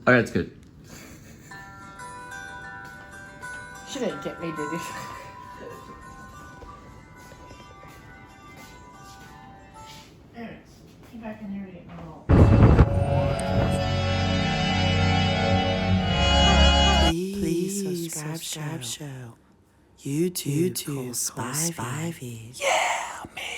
Alright, that's good. She didn't get me, did you? There, get back in here to get my roll. Please subscribe show. YouTube Cole Spivey. Yeah, man.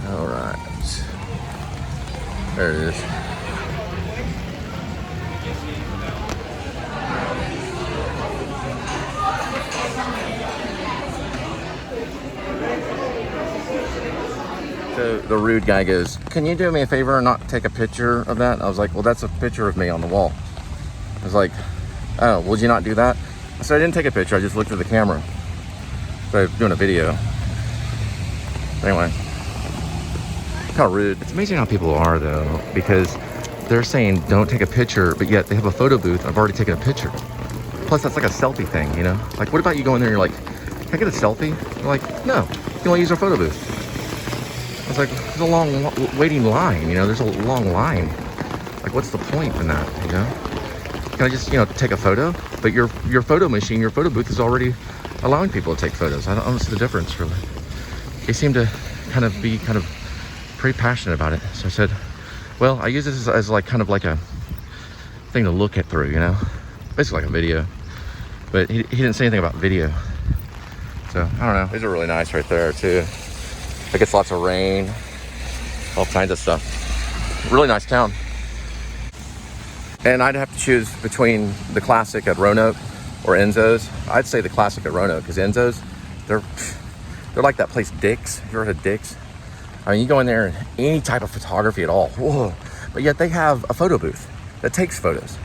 Alright. There it is. So the rude guy goes, "Can you do me a favor and not take a picture of that?" I was like, "Well, that's a picture of me on the wall." I was like, "Oh, would you not do that?" I said, "I didn't take a picture, I just looked at the camera." So I'm doing a video. Anyway, kind of rude. It's amazing how people are though, because they're saying don't take a picture, but yet they have a photo booth. I've already taken a picture. Plus that's like a selfie thing, you know? Like, what about you go in there and you're like, "Can I get a selfie?" They're like, "No, you can only use our photo booth." I was like, there's a long waiting line, you know? There's a long line. Like, what's the point in that, you know? Can I just, you know, take a photo? But your photo machine, your photo booth is already allowing people to take photos. I don't see the difference, really. They seem to kind of be pretty passionate about it. So I said, well, I use this as like kind of like a thing to look at through, you know? Basically like a video. But he didn't say anything about video. So, I don't know. These are really nice right there, too. It gets lots of rain. All kinds of stuff. Really nice town. And I'd have to choose between the classic at Roanoke or Enzo's. I'd say the classic at Roanoke, because Enzo's, they're like that place Dick's. Have you ever heard of Dick's? I mean, you go in there and any type of photography at all. Whoa. But yet they have a photo booth that takes photos.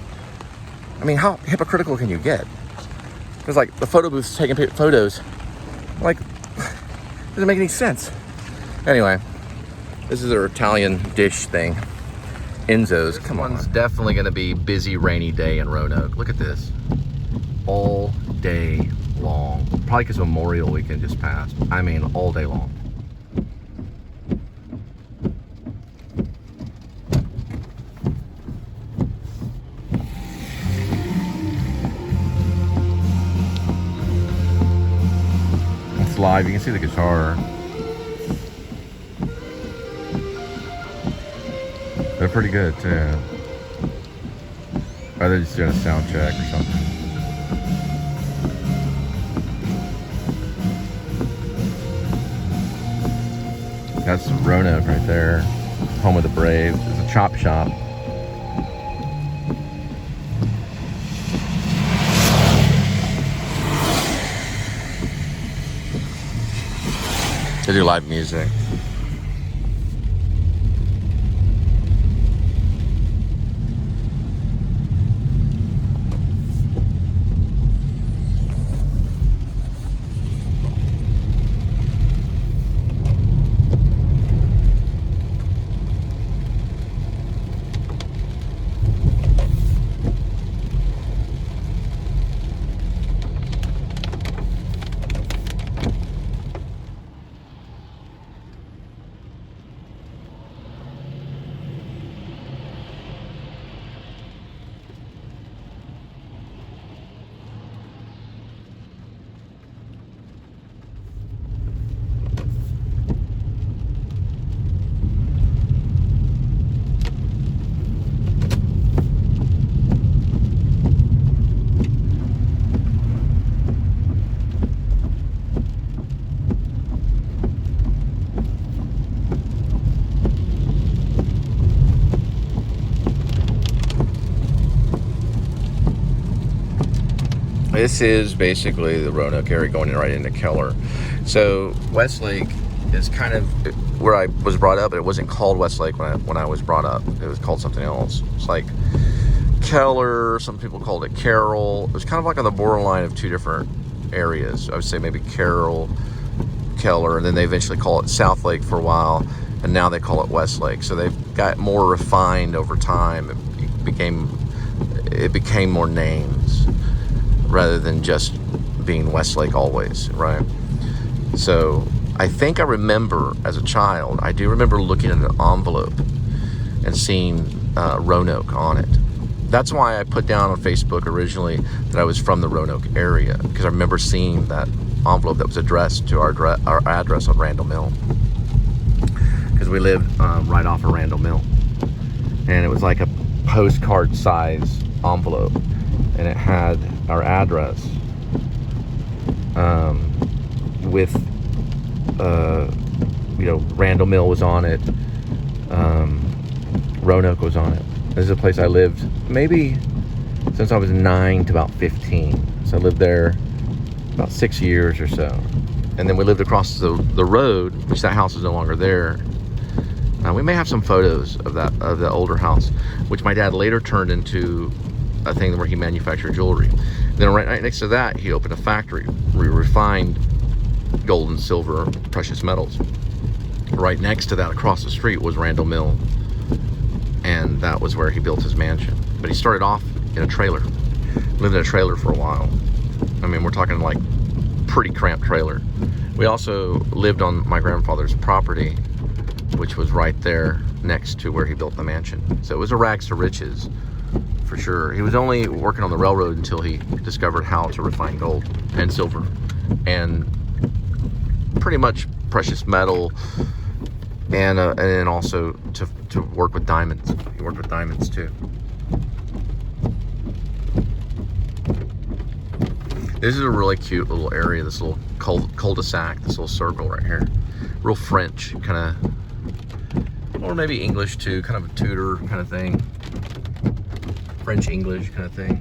I mean, how hypocritical can you get? Because like the photo booth's taking photos. Like, doesn't make any sense. Anyway, this is their Italian dish thing. Enzo's, come on. It's definitely gonna be busy rainy day in Roanoke. Look at this. All day long. Probably because Memorial Weekend just passed. I mean, all day long. It's live, you can see the guitar. They're pretty good too. Or they're just doing a sound check or something. That's Roanoke right there. Home of the Braves. It's a chop shop. They do live music. This is basically the Roanoke area going right into Keller. So Westlake is kind of where I was brought up, but it wasn't called Westlake when I was brought up. It was called something else. It's like Keller, some people called it Carroll. It was kind of like on the borderline of two different areas. I would say maybe Carroll, Keller, and then they eventually call it South Lake for a while, and now they call it West Lake. So they've got more refined over time. It became more names rather than just being West Lake always, right? So I think I remember as a child, I do remember looking at an envelope and seeing Roanoke on it. That's why I put down on Facebook originally that I was from the Roanoke area, because I remember seeing that envelope that was addressed to our address on Randall Mill, because we lived right off of Randall Mill, and it was like a postcard size envelope, and it had our address with Randall Mill was on it, Roanoke was on it. This is a place I lived maybe since I was 9 to about 15. So I lived there about 6 years or so. And then we lived across the road, which that house is no longer there. We may have some photos of the older house, which my dad later turned into a thing where he manufactured jewelry. And then right next to that, he opened a factory where he refined gold and silver, precious metals. Right next to that, across the street, was Randall Mill. And that was where he built his mansion. But he started off in a trailer. Lived in a trailer for a while. I mean, we're talking like pretty cramped trailer. We also lived on my grandfather's property, which was right there next to where he built the mansion. So it was a rags to riches, for sure. He was only working on the railroad until he discovered how to refine gold and silver and pretty much precious metal, and then also to work with diamonds. He worked with diamonds too. This is a really cute little area, this little cul-de-sac, this little circle right here. Real French, kind of, or maybe English too, kind of a Tudor kind of thing. French English kind of thing.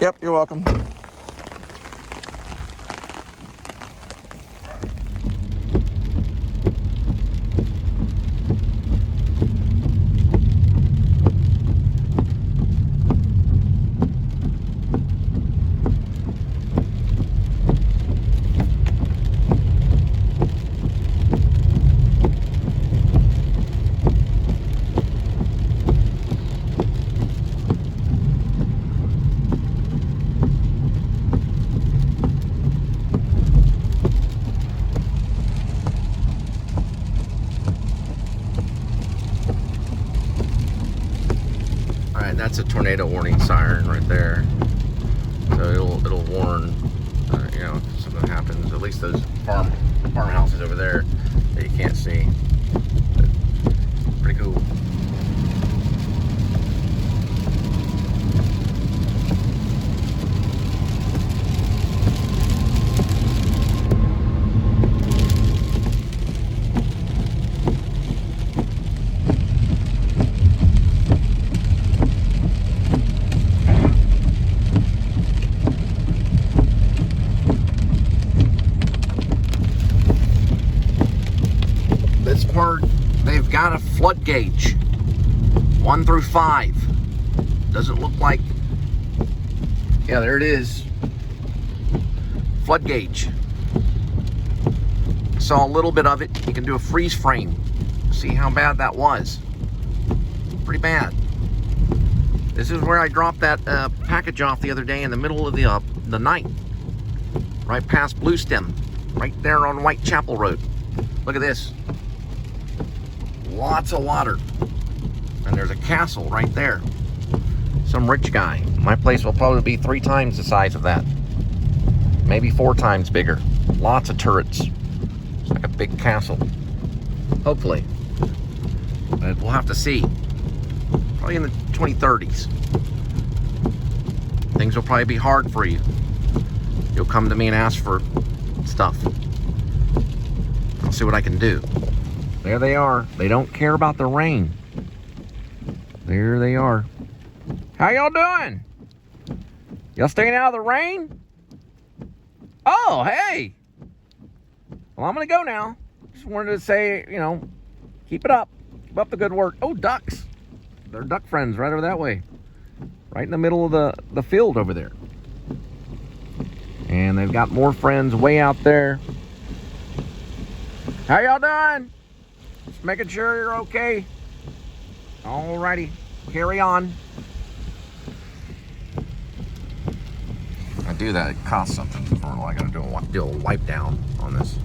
Yep, you're welcome. That's a tornado warning siren right there. So it'll warn, if something happens. At least those farmhouses over there that you can't see. But pretty cool. They've got a flood gauge 1 through 5. Doesn't look like, yeah, there it is, flood gauge. Saw a little bit of it. You can do a freeze frame, see how bad that was. Pretty bad. This is where I dropped that package off the other day in the middle of the night, right past Blue Stem, right there on Whitechapel Road. Look at this. Lots of water. And there's a castle right there. Some rich guy. My place will probably be 3 times the size of that. Maybe 4 times bigger. Lots of turrets. It's like a big castle. Hopefully. But we'll have to see. Probably in the 2030s. Things will probably be hard for you. You'll come to me and ask for stuff. I'll see what I can do. There they are. They don't care about the rain. There they are. How y'all doing? Y'all staying out of the rain? Oh, hey. Well, I'm going to go now. Just wanted to say, you know, keep it up. Keep up the good work. Oh, ducks. They're duck friends right over that way. Right in the middle of the field over there. And they've got more friends way out there. How y'all doing? Just making sure you're okay. Alrighty. Carry on. I do that, it costs something. I gotta do a wipe down on this.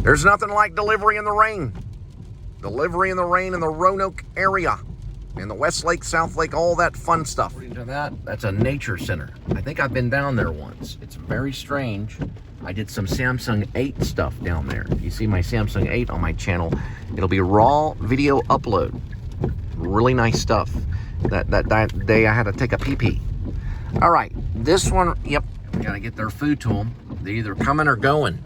There's nothing like delivery in the rain. Delivery in the rain in the Roanoke area. In the West Lake, South Lake, all that fun stuff. According to that, that's a nature center. I think I've been down there once. It's very strange. I did some Samsung 8 stuff down there. If you see my Samsung 8 on my channel, it'll be raw video upload. Really nice stuff. That day I had to take a pee-pee. All right, this one, yep, I gotta get their food to them. They're either coming or going.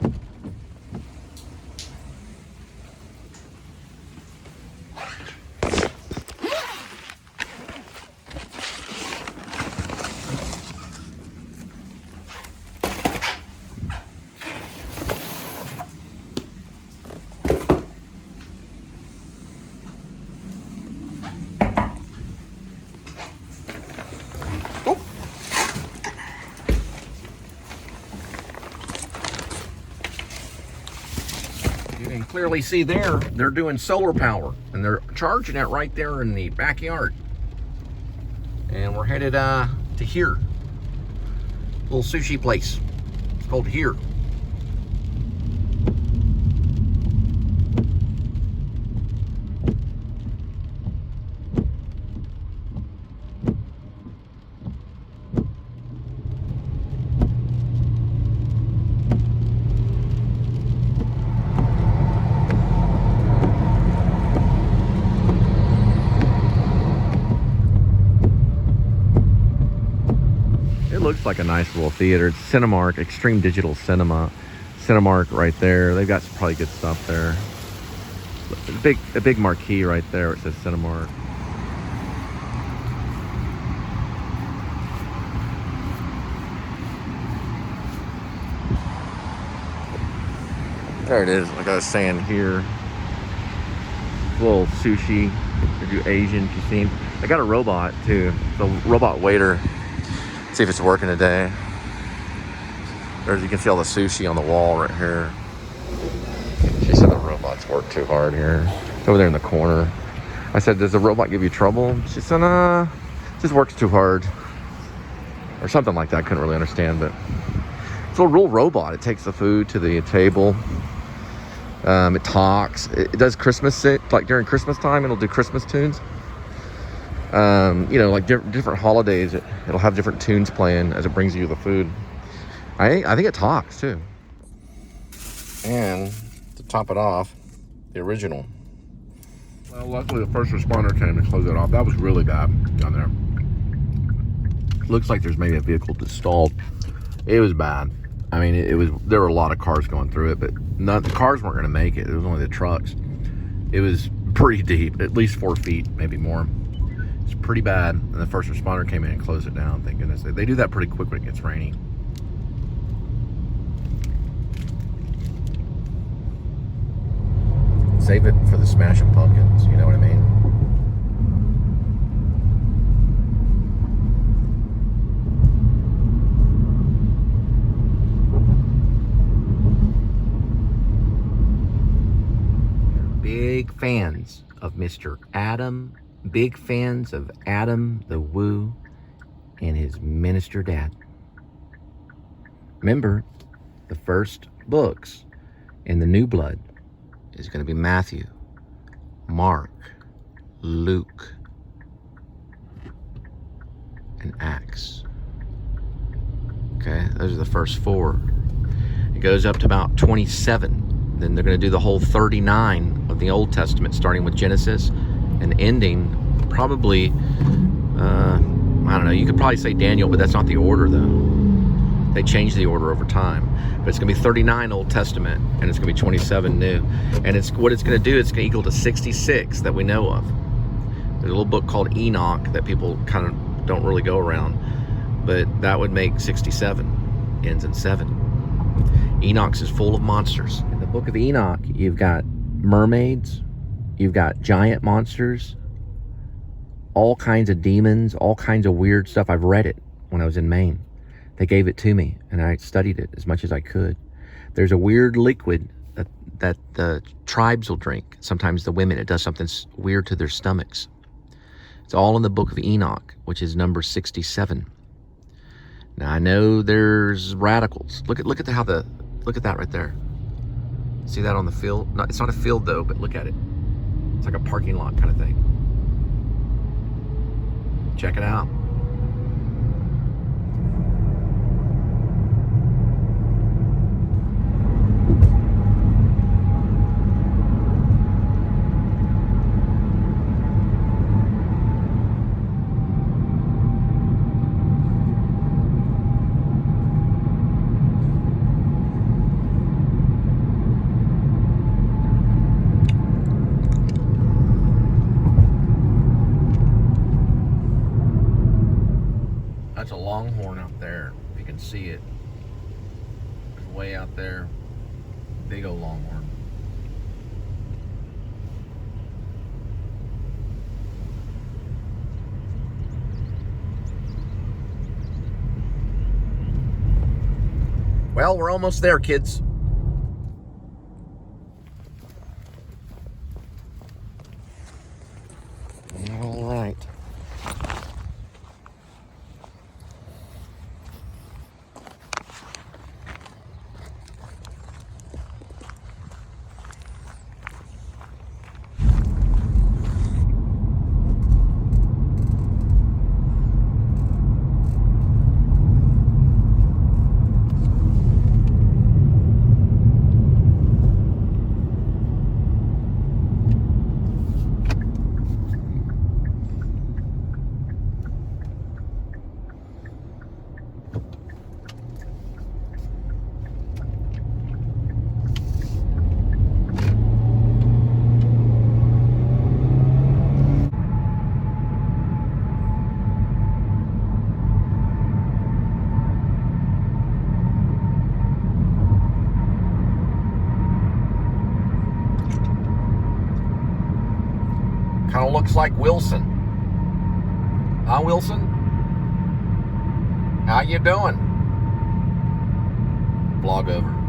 You can clearly see there, they're doing solar power and they're charging it right there in the backyard. And we're headed to here. Little sushi place. It's called Here. Looks like a nice little theater. It's Cinemark, Extreme Digital Cinema. Cinemark right there. They've got some probably good stuff there. A big marquee right there where it says Cinemark. There it is, like I was saying here. Little sushi. They do Asian cuisine. They got a robot too. The robot waiter. See if it's working today. There's, you can see all the sushi on the wall right here. She said the robots work too hard here. It's over there in the corner. I said, does the robot give you trouble? She said, nah, it just works too hard. Or something like that. I couldn't really understand, but it's a real robot. It takes the food to the table. It talks. It does Christmas, like during Christmas time, it'll do Christmas tunes. You know, like different holidays, it'll have different tunes playing as it brings you the food. I think it talks too. And to top it off, the original. Well, luckily the first responder came and closed it off. That was really bad down there. Looks like there's maybe a vehicle that's stalled. It was bad. I mean, there were a lot of cars going through it, but the cars weren't going to make it. It was only the trucks. It was pretty deep, at least 4 feet, maybe more. It's pretty bad, and the first responder came in and closed it down. Thank goodness. They do that pretty quick when it gets rainy. Save it for the Smashing Pumpkins, you know what I mean? Big fans of Mr. Adam. Big fans of Adam the Woo and his minister dad. Remember, the first books in the New Blood is going to be Matthew, Mark, Luke, and Acts. Okay, those are the first 4. It goes up to about 27. Then they're going to do the whole 39 of the Old Testament, starting with Genesis and ending probably, I don't know, you could probably say Daniel, but that's not the order though. They change the order over time. But it's going to be 39 Old Testament, and it's going to be 27 new. And it's what it's going to do, it's going to equal to 66 that we know of. There's a little book called Enoch that people kind of don't really go around, but that would make 67, ends in 7. Enoch's is full of monsters. In the book of Enoch, you've got mermaids, you've got giant monsters, all kinds of demons, all kinds of weird stuff. I've read it when I was in Maine. They gave it to me, and I studied it as much as I could. There's a weird liquid that the tribes will drink. Sometimes the women, it does something weird to their stomachs. It's all in the book of Enoch, which is number 67. Now I know there's radicals. Look at that right there. See that on the field? No, it's not a field though, but look at it. It's like a parking lot kind of thing. Check it out. That's a longhorn out there, if you can see it. It's way out there. Big old longhorn. Well, we're almost there, kids. All right. Kind of looks like Wilson. Huh, Wilson? How you doing? Vlog over.